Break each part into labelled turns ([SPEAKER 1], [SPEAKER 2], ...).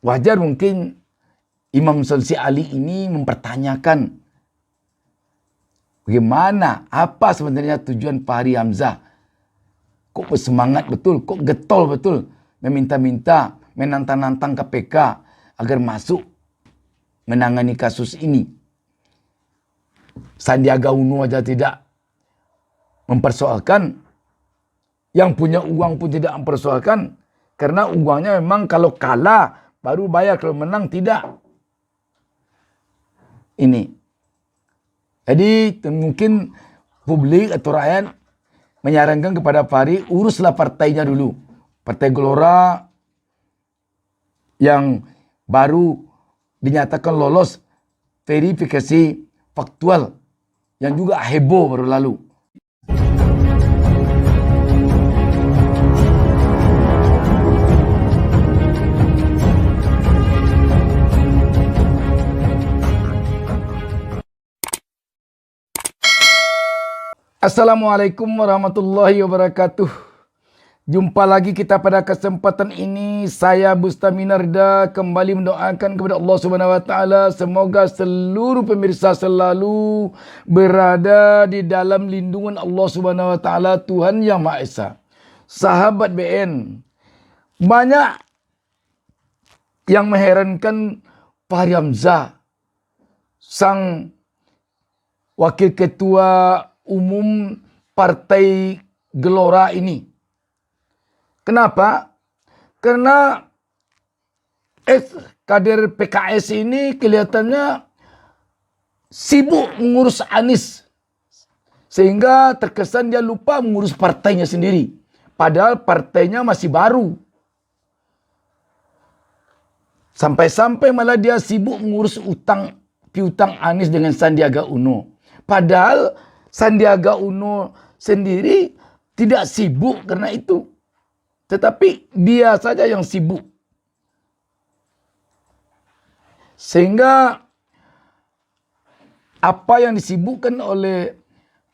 [SPEAKER 1] wajar mungkin Imam Samsi Ali ini mempertanyakan bagaimana, apa sebenarnya tujuan Fahri Hamzah. Kok bersemangat betul, kok getol betul meminta-minta, menantang-nantang KPK agar masuk menangani kasus ini. Sandiaga Uno aja tidak mempersoalkan, yang punya uang pun tidak mempersoalkan, karena uangnya memang kalau kalah baru bayar, kalau menang tidak. Ini. Jadi mungkin publik atau rakyat menyarankan kepada Fahri, uruslah partainya dulu. Partai Gelora yang baru dinyatakan lolos verifikasi faktual, yang juga heboh baru lalu. Assalamualaikum warahmatullahi wabarakatuh. Jumpa lagi kita pada kesempatan ini. Saya Bustami Narda kembali mendoakan kepada Allah Subhanahu wa taala semoga seluruh pemirsa selalu berada di dalam lindungan Allah Subhanahu wa taala, Tuhan Yang Maha Esa. Sahabat BN, banyak yang mengherankan Fahri Hamzah, sang wakil ketua umum Partai Gelora ini. Kenapa? Karena kader PKS ini kelihatannya sibuk mengurus Anies, sehingga terkesan dia lupa mengurus partainya sendiri. Padahal partainya masih baru. Sampai-sampai malah dia sibuk mengurus utang piutang Anies dengan Sandiaga Uno. Padahal Sandiaga Uno sendiri tidak sibuk karena itu. Tetapi dia saja yang sibuk. Sehingga apa yang disibukkan oleh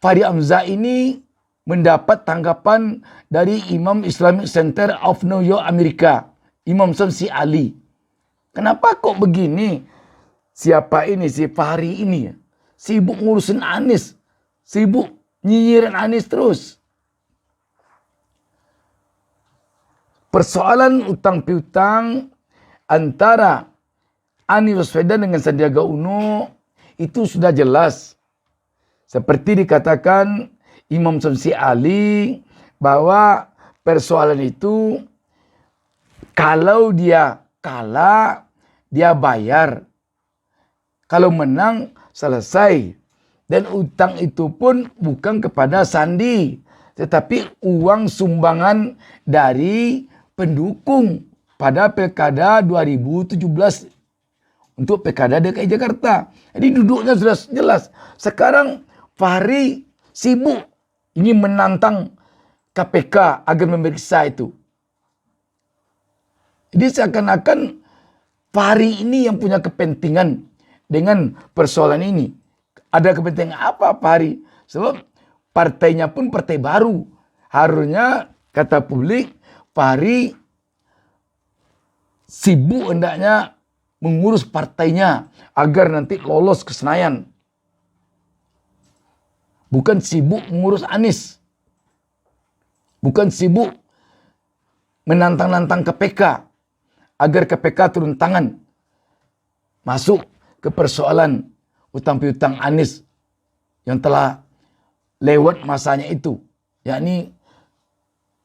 [SPEAKER 1] Fahri Hamzah ini mendapat tanggapan dari Imam Islamic Center of New York, Amerika, Imam Samsi Ali. Kenapa kok begini? Siapa ini, si Fahri ini? Sibuk ngurusin Anies. Sibuk nyinyirin Anies terus. Persoalan utang piutang antara Anies Baswedan dengan Sandiaga Uno itu sudah jelas. Seperti dikatakan Imam Samsi Ali bahwa persoalan itu kalau dia kalah dia bayar. Kalau menang selesai. Dan utang itu pun bukan kepada Sandi, tetapi uang sumbangan dari pendukung pada Pilkada 2017 untuk Pilkada DKI Jakarta. Jadi duduknya sudah jelas. Sekarang Fahri sibuk ingin menantang KPK agar memeriksa itu. Jadi seakan-akan Fahri ini yang punya kepentingan dengan persoalan ini. Ada kepentingan apa Fahri? Sebab partainya pun partai baru. Harusnya kata publik Fahri sibuk hendaknya mengurus partainya agar nanti lolos ke Senayan. Bukan sibuk mengurus Anies. Bukan sibuk menantang-nantang KPK agar KPK turun tangan masuk ke persoalan utang piutang Anies yang telah lewat masanya itu, yakni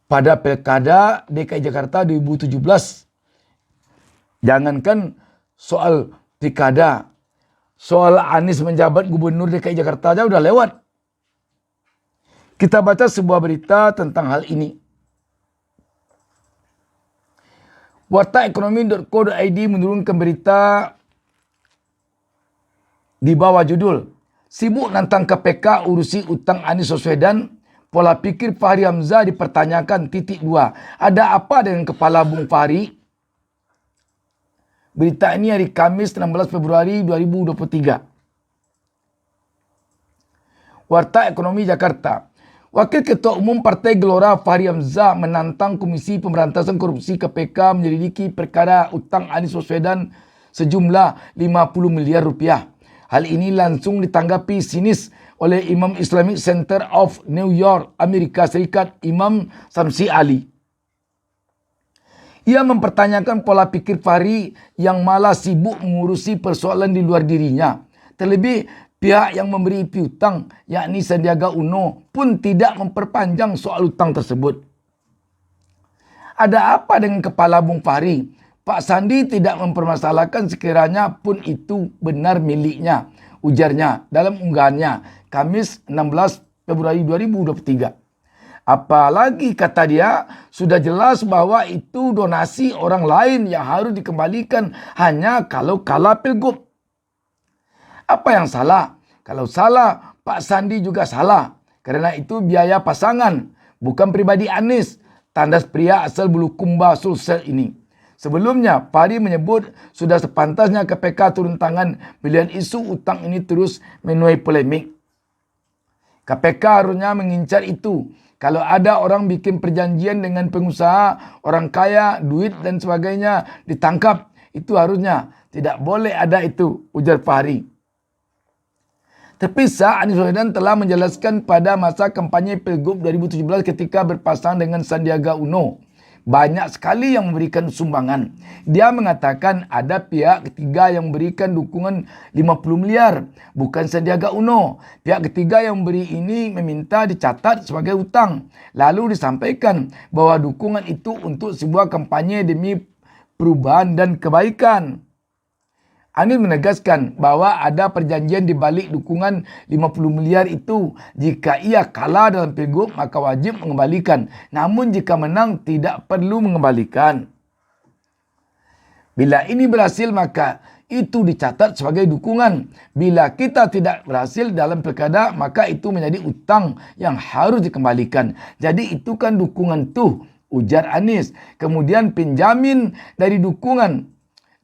[SPEAKER 1] pada Pilkada DKI Jakarta 2017. Jangankan soal Pilkada, soal Anies menjabat gubernur DKI Jakarta aja udah lewat. Kita baca sebuah berita tentang hal ini. Wartaekonomi.co.id menurunkan berita di bawah judul sibuk nantang KPK urusi utang Anies Baswedan, pola pikir Fahri Hamzah dipertanyakan, .2. Ada apa dengan kepala Bung Fahri? Berita ini hari Kamis 16 Februari 2023. Warta Ekonomi Jakarta. Wakil Ketua Umum Partai Gelora Fahri Hamzah menantang Komisi Pemberantasan Korupsi KPK menyelidiki perkara utang Anies Baswedan sejumlah 50 miliar rupiah. Hal ini langsung ditanggapi sinis oleh Imam Islamic Center of New York, Amerika Serikat, Imam Samsi Ali. Ia mempertanyakan pola pikir Fahri yang malah sibuk mengurusi persoalan di luar dirinya. Terlebih, pihak yang memberi piutang, yakni Sandiaga Uno, pun tidak memperpanjang soal utang tersebut. Ada apa dengan kepala Bung Fahri? Pak Sandi tidak mempermasalahkan sekiranya pun itu benar miliknya, ujarnya dalam unggahannya Kamis 16 Februari 2023. Apalagi kata dia, sudah jelas bahwa itu donasi orang lain yang harus dikembalikan hanya kalau kalah pilgub. Apa yang salah? Kalau salah, Pak Sandi juga salah. Karena itu biaya pasangan, bukan pribadi Anies, tandas pria asal Bulukumba Sulsel ini. Sebelumnya, Fahri menyebut sudah sepantasnya KPK turun tangan bila isu utang ini terus menuai polemik. KPK harusnya mengincar itu. Kalau ada orang bikin perjanjian dengan pengusaha, orang kaya, duit dan sebagainya ditangkap, itu harusnya tidak boleh ada itu, ujar Fahri. Terpisah, Anies Baswedan telah menjelaskan pada masa kampanye Pilgub 2017 ketika berpasangan dengan Sandiaga Uno. Banyak sekali yang memberikan sumbangan. Dia mengatakan ada pihak ketiga yang memberikan dukungan 50 miliar. Bukan Sandiaga Uno. Pihak ketiga yang memberi ini meminta dicatat sebagai hutang. Lalu disampaikan bahwa dukungan itu untuk sebuah kampanye demi perubahan dan kebaikan. Anies menegaskan bahwa ada perjanjian di balik dukungan 50 miliar itu. Jika ia kalah dalam pilgub, maka wajib mengembalikan. Namun jika menang, tidak perlu mengembalikan. Bila ini berhasil, maka itu dicatat sebagai dukungan. Bila kita tidak berhasil dalam pilkada, maka itu menjadi utang yang harus dikembalikan. Jadi itu kan dukungan tuh, ujar Anies. Kemudian penjamin dari dukungan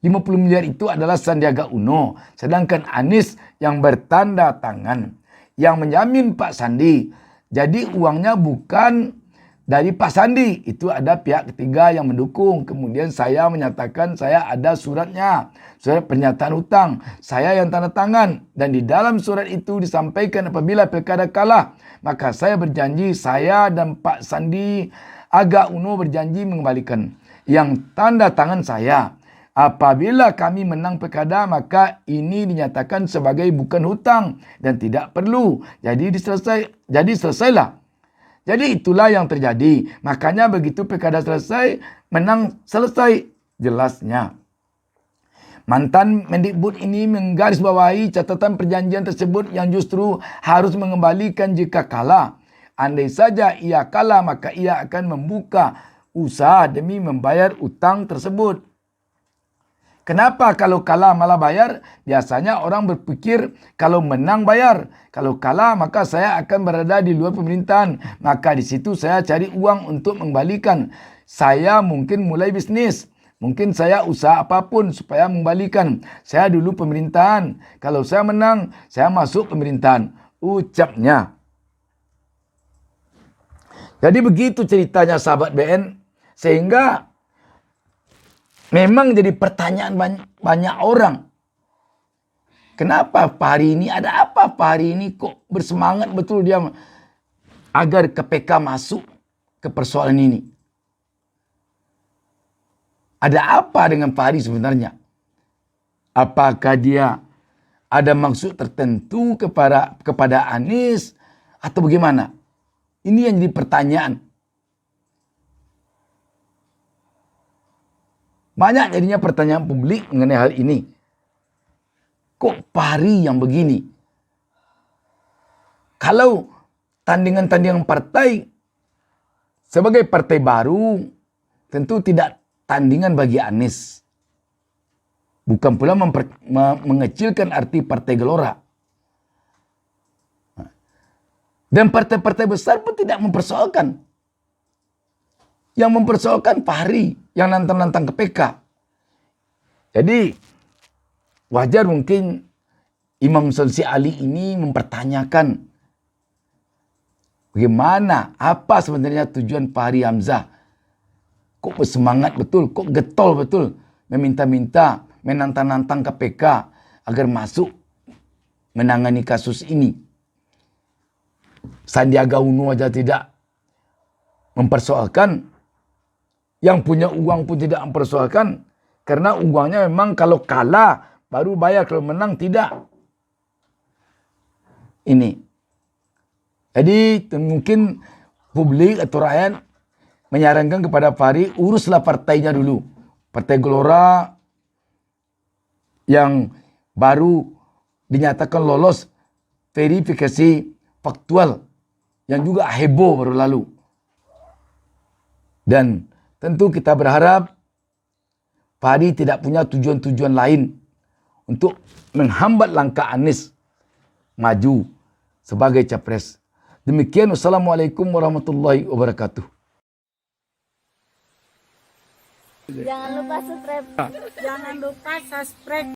[SPEAKER 1] 50 miliar itu adalah Sandiaga Uno. Sedangkan Anies yang bertanda tangan. Yang menjamin Pak Sandi. Jadi uangnya bukan dari Pak Sandi. Itu ada pihak ketiga yang mendukung. Kemudian saya menyatakan saya ada suratnya. Surat pernyataan hutang. Saya yang tanda tangan. Dan di dalam surat itu disampaikan apabila pilkada kalah. Maka saya berjanji, saya dan Pak Sandi Aga Uno berjanji mengembalikan. Yang tanda tangan saya. Apabila kami menang pilkada, maka ini dinyatakan sebagai bukan hutang dan tidak perlu. Jadi selesailah. Jadi itulah yang terjadi. Makanya begitu pilkada selesai, menang selesai, jelasnya. Mantan Mendikbud ini menggarisbawahi catatan perjanjian tersebut yang justru harus mengembalikan jika kalah. Andai saja ia kalah, maka ia akan membuka usaha demi membayar utang tersebut. Kenapa kalau kalah malah bayar? Biasanya orang berpikir kalau menang bayar. Kalau kalah maka saya akan berada di luar pemerintahan. Maka di situ saya cari uang untuk mengembalikan. Saya mungkin mulai bisnis. Mungkin saya usaha apapun supaya mengembalikan. Saya dulu pemerintahan. Kalau saya menang, saya masuk pemerintahan. Ucapnya. Jadi begitu ceritanya sahabat BN. Sehingga memang jadi pertanyaan banyak orang. Kenapa Fahri ini? Ada apa Fahri ini kok bersemangat betul dia agar KPK masuk ke persoalan ini? Ada apa dengan Fahri sebenarnya? Apakah dia ada maksud tertentu kepada Anies atau bagaimana? Ini yang jadi pertanyaan. Banyak jadinya pertanyaan publik mengenai hal ini. Kok Fahri yang begini? Kalau tandingan-tandingan partai sebagai partai baru tentu tidak tandingan bagi Anies. Bukan pula mengecilkan arti Partai Gelora. Dan partai-partai besar pun tidak mempersoalkan. Yang mempersoalkan Fahri yang nantang-nantang KPK. Jadi wajar mungkin Imam Samsi Ali ini mempertanyakan Bagaimana? Apa sebenarnya tujuan Fahri Hamzah? Kok bersemangat betul, kok getol betul, meminta-minta, menantang-nantang KPK agar masuk menangani kasus ini. Sandiaga Uno aja tidak mempersoalkan, yang punya uang pun tidak mempersoalkan, karena uangnya memang kalau kalah baru bayar, kalau menang tidak. Ini. Jadi mungkin publik atau rakyat menyarankan kepada Fahri, uruslah partainya dulu. Partai Gelora yang baru dinyatakan lolos verifikasi faktual, yang juga heboh baru lalu. Dan tentu kita berharap Fahri tidak punya tujuan-tujuan lain untuk menghambat langkah Anies maju sebagai capres. Demikian, wassalamualaikum warahmatullahi wabarakatuh.
[SPEAKER 2] Jangan lupa subscribe. Jangan lupa subscribe